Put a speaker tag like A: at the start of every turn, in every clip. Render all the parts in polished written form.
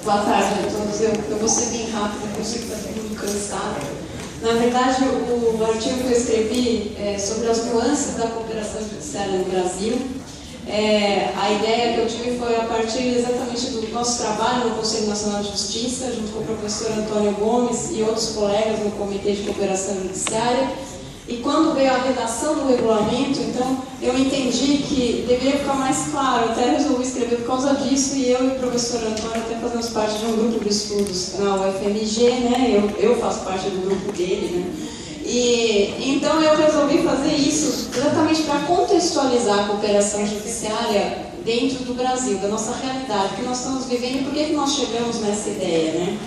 A: Boa tarde a todos. Eu vou ser bem rápida, porque eu sei que está todo mundo cansado. Na verdade, o artigo que eu escrevi sobre as nuances da cooperação judiciária no Brasil. A ideia que eu tive foi a partir exatamente do nosso trabalho no Conselho Nacional de Justiça, junto com o professor Antônio Gomes e outros colegas no Comitê de Cooperação Judiciária. E quando veio a redação do regulamento, então, eu entendi que deveria ficar mais claro, até resolvi escrever por causa disso, e eu e o professor Antônio até fazemos parte de um grupo de estudos na UFMG, né? Eu faço parte do grupo dele, né? E então eu resolvi fazer isso exatamente para contextualizar a cooperação judiciária dentro do Brasil, da nossa realidade, que nós estamos vivendo e por que nós chegamos nessa ideia, né?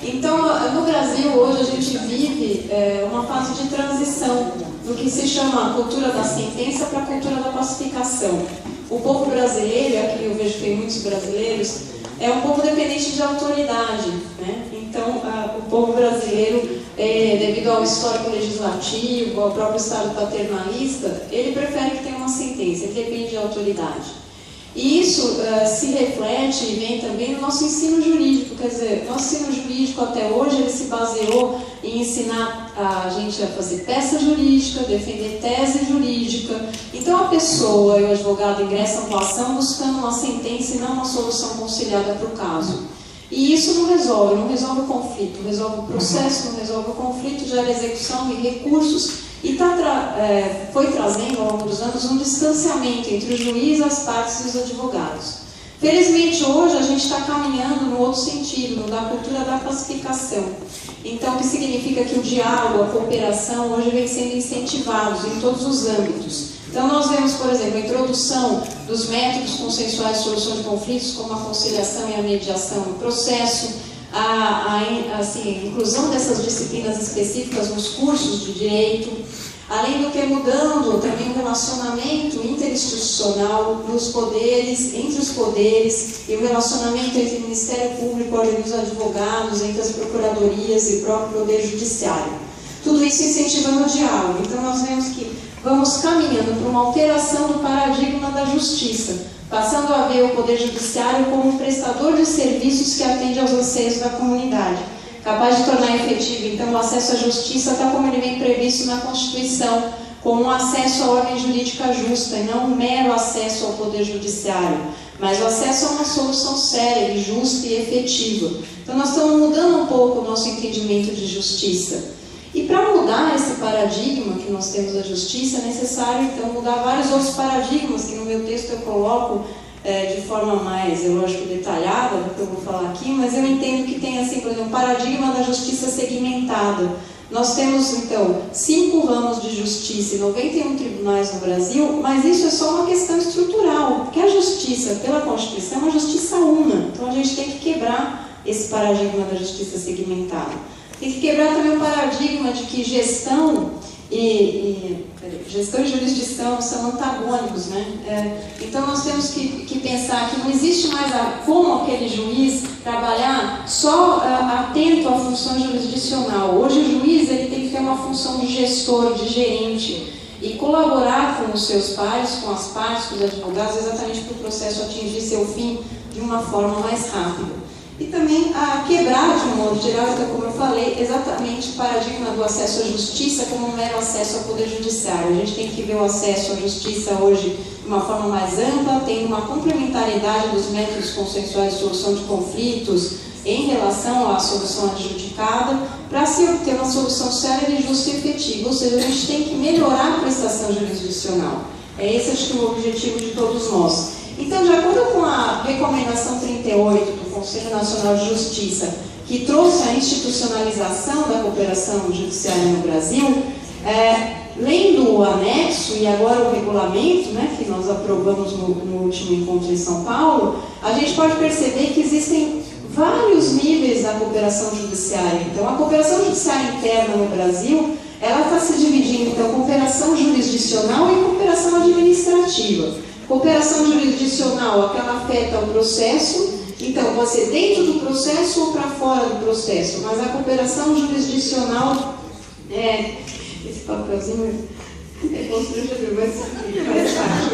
A: Então, no Brasil, hoje, a gente vive uma fase de transição do que se chama a cultura da sentença para a cultura da pacificação. O povo brasileiro, aqui eu vejo que tem muitos brasileiros, é um povo dependente de autoridade, né? Então, o povo brasileiro, devido ao histórico legislativo, ao próprio Estado paternalista, ele prefere que tenha uma sentença, ele depende de autoridade. E isso se reflete e vem também no nosso ensino jurídico, quer dizer, nosso ensino jurídico até hoje ele se baseou em ensinar a gente a fazer peça jurídica, defender tese jurídica. Então a pessoa e o advogado ingressam com a ação buscando uma sentença e não uma solução conciliada para o caso. E isso não resolve o conflito, resolve o processo, não resolve o conflito, gera execução e recursos. E foi trazendo ao longo dos anos um distanciamento entre o juiz, as partes e os advogados. Felizmente hoje a gente está caminhando no outro sentido, no da cultura da pacificação. Então, o que significa que o diálogo, a cooperação hoje vem sendo incentivados em todos os âmbitos. Então nós vemos, por exemplo, a introdução dos métodos consensuais de solução de conflitos, como a conciliação e a mediação no processo, inclusão dessas disciplinas específicas nos cursos de direito, além do que mudando também o relacionamento interinstitucional dos poderes, entre os poderes, e o relacionamento entre o Ministério Público, a ordem dos advogados, entre as procuradorias e o próprio Poder Judiciário. Tudo isso incentivando o diálogo. Então nós vemos que vamos caminhando para uma alteração do paradigma da justiça, passando a ver o Poder Judiciário como um prestador de serviços que atende aos anseios da comunidade, capaz de tornar efetivo, então, o acesso à justiça, tal como ele vem previsto na Constituição, como um acesso à ordem jurídica justa, e não um mero acesso ao Poder Judiciário, mas o acesso a uma solução séria, justa e efetiva. Então, nós estamos mudando um pouco o nosso entendimento de justiça. E para mudar esse paradigma que nós temos da justiça, é necessário, então, mudar vários outros paradigmas, que no meu texto eu coloco de forma mais, lógico, detalhada do que eu vou falar aqui, mas eu entendo que tem, assim, por exemplo, um paradigma da justiça segmentada. Nós temos, então, 5 ramos de justiça e 91 tribunais no Brasil, mas isso é só uma questão estrutural, porque a justiça, pela Constituição, é uma justiça una. Então, a gente tem que quebrar esse paradigma da justiça segmentada. Tem que quebrar também o paradigma de que gestão e jurisdição são antagônicos, né? Então nós temos que pensar que não existe mais como aquele juiz trabalhar só atento à função jurisdicional. Hoje o juiz ele tem que ter uma função de gestor, de gerente e colaborar com os seus pares, com as partes, com os advogados, exatamente para o processo atingir seu fim de uma forma mais rápida. E também a quebrar, de um modo geral, então, como eu falei, exatamente o paradigma do acesso à justiça como um mero acesso ao Poder Judiciário. A gente tem que ver o acesso à justiça hoje de uma forma mais ampla, tendo uma complementariedade dos métodos consensuais de solução de conflitos em relação à solução adjudicada, para se obter uma solução séria, justa e efetiva. Ou seja, a gente tem que melhorar a prestação jurisdicional. Esse acho que é o objetivo de todos nós. Então, de acordo com a recomendação 38 do Conselho Nacional de Justiça, que trouxe a institucionalização da cooperação judiciária no Brasil, lendo o anexo e agora o regulamento, né, que nós aprovamos no último encontro em São Paulo, a gente pode perceber que existem vários níveis da cooperação judiciária. Então, a cooperação judiciária interna no Brasil, ela está se dividindo, então, cooperação jurisdicional e cooperação administrativa. Cooperação jurisdicional, aquela afeta o processo, então pode ser dentro do processo ou para fora do processo, mas a cooperação jurisdicional, esse papelzinho, É constrangedor, mas faz parte.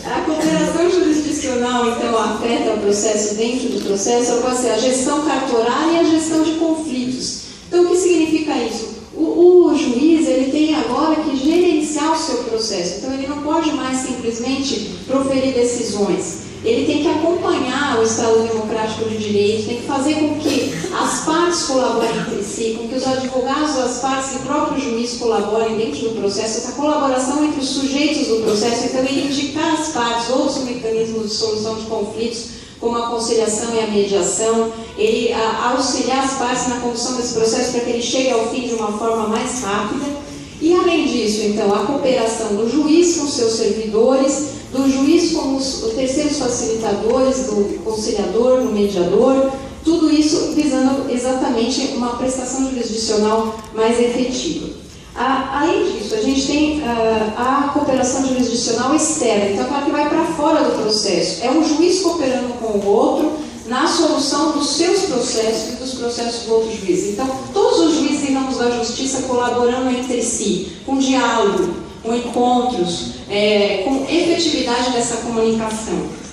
A: A cooperação jurisdicional, então, afeta o processo dentro do processo, pode ser a gestão cartorária e a gestão de conflitos. Então, o que significa isso? O juiz, ele tem agora que gerenciar o seu processo. Então, ele não pode mais simplesmente proferir decisões. Ele tem que acompanhar o Estado Democrático de Direito, tem que fazer com que as partes colaborem entre si, com que os advogados das partes e o próprio juiz colaborem dentro do processo, essa colaboração entre os sujeitos do processo, então ele indicar às partes outros mecanismos de solução de conflitos, como a conciliação e a mediação, ele auxiliar as partes na condução desse processo para que ele chegue ao fim de uma forma mais rápida. E além disso, então, a cooperação do juiz com seus servidores, do juiz com os terceiros facilitadores, do conciliador, do mediador, tudo isso visando exatamente uma prestação jurisdicional mais efetiva. Além disso, a gente tem a cooperação jurisdicional externa, então aquela que vai para fora do processo. É um juiz cooperando com o outro na solução dos seus processos e dos processos do outro juiz. Então, todos os juízes em ramos da justiça colaborando entre si, com diálogo, com encontros, com efetividade dessa comunicação.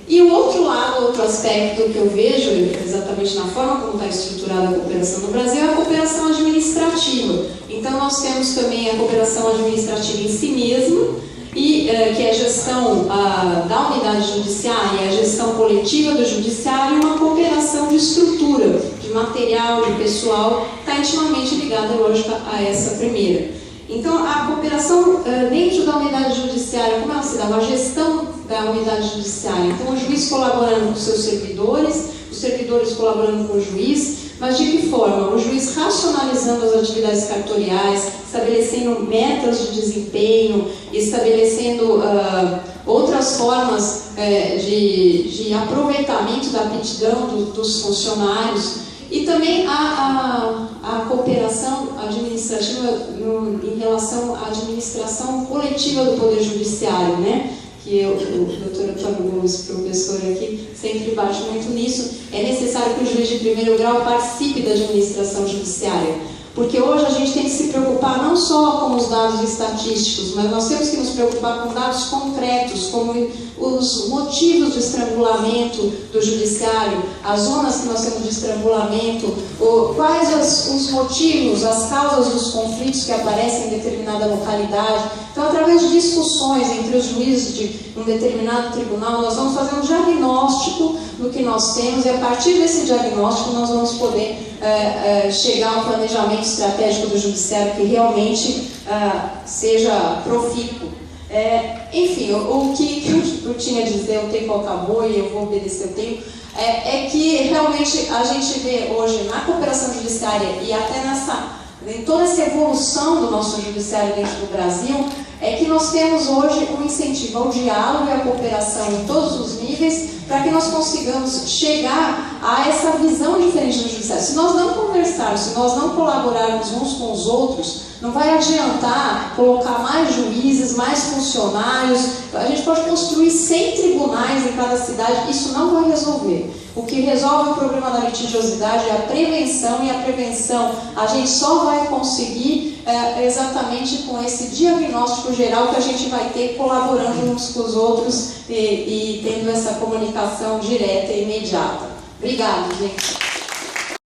A: E o outro lado, outro aspecto que eu vejo, exatamente na forma como está estruturada a cooperação no Brasil, é a cooperação administrativa. Então, nós temos também a cooperação administrativa em si mesma, que é a gestão da unidade judiciária, a gestão coletiva do judiciário e uma cooperação de estrutura, de material, de pessoal, está intimamente ligada, lógico, a essa primeira. Então, a cooperação dentro da unidade judiciária, como ela se dá? A gestão da unidade judiciária. Então, o juiz colaborando com seus servidores, os servidores colaborando com o juiz, mas de que forma? O juiz racionalizando as atividades cartoriais, estabelecendo metas de desempenho, estabelecendo outras formas de aproveitamento da aptidão dos funcionários. E também a cooperação administrativa em relação à administração coletiva do Poder Judiciário, né? Que o doutor Antônio Gomes, professor aqui, sempre bate muito nisso. É necessário que o juiz de primeiro grau participe da administração judiciária. Porque hoje a gente tem que se preocupar não só com os dados estatísticos, mas nós temos que nos preocupar com dados concretos, como os motivos de estrangulamento do judiciário, as zonas que nós temos de estrangulamento, quais os motivos, as causas dos conflitos que aparecem em determinada localidade. Então, através de discussões entre os juízes de um determinado tribunal, nós vamos fazer um diagnóstico do que nós temos e, a partir desse diagnóstico, nós vamos poder chegar a um planejamento estratégico do judiciário que realmente seja profícuo. Enfim, o que eu tinha a dizer, o tempo acabou e eu vou obedecer o tempo, é que realmente a gente vê hoje na cooperação judiciária e até em toda essa evolução do nosso judiciário dentro do Brasil, é que nós temos hoje um incentivo ao diálogo e à cooperação em todos os níveis para que nós consigamos chegar a essa visão diferente do judiciário. Se nós não conversarmos, se nós não colaborarmos uns com os outros, não vai adiantar colocar mais juízes, mais funcionários. A gente pode construir 100 tribunais em cada cidade, isso não vai resolver. O que resolve o problema da litigiosidade é a prevenção, e a prevenção a gente só vai conseguir exatamente com esse diagnóstico geral que a gente vai ter colaborando uns com os outros e tendo essa comunicação direta e imediata. Obrigada, gente.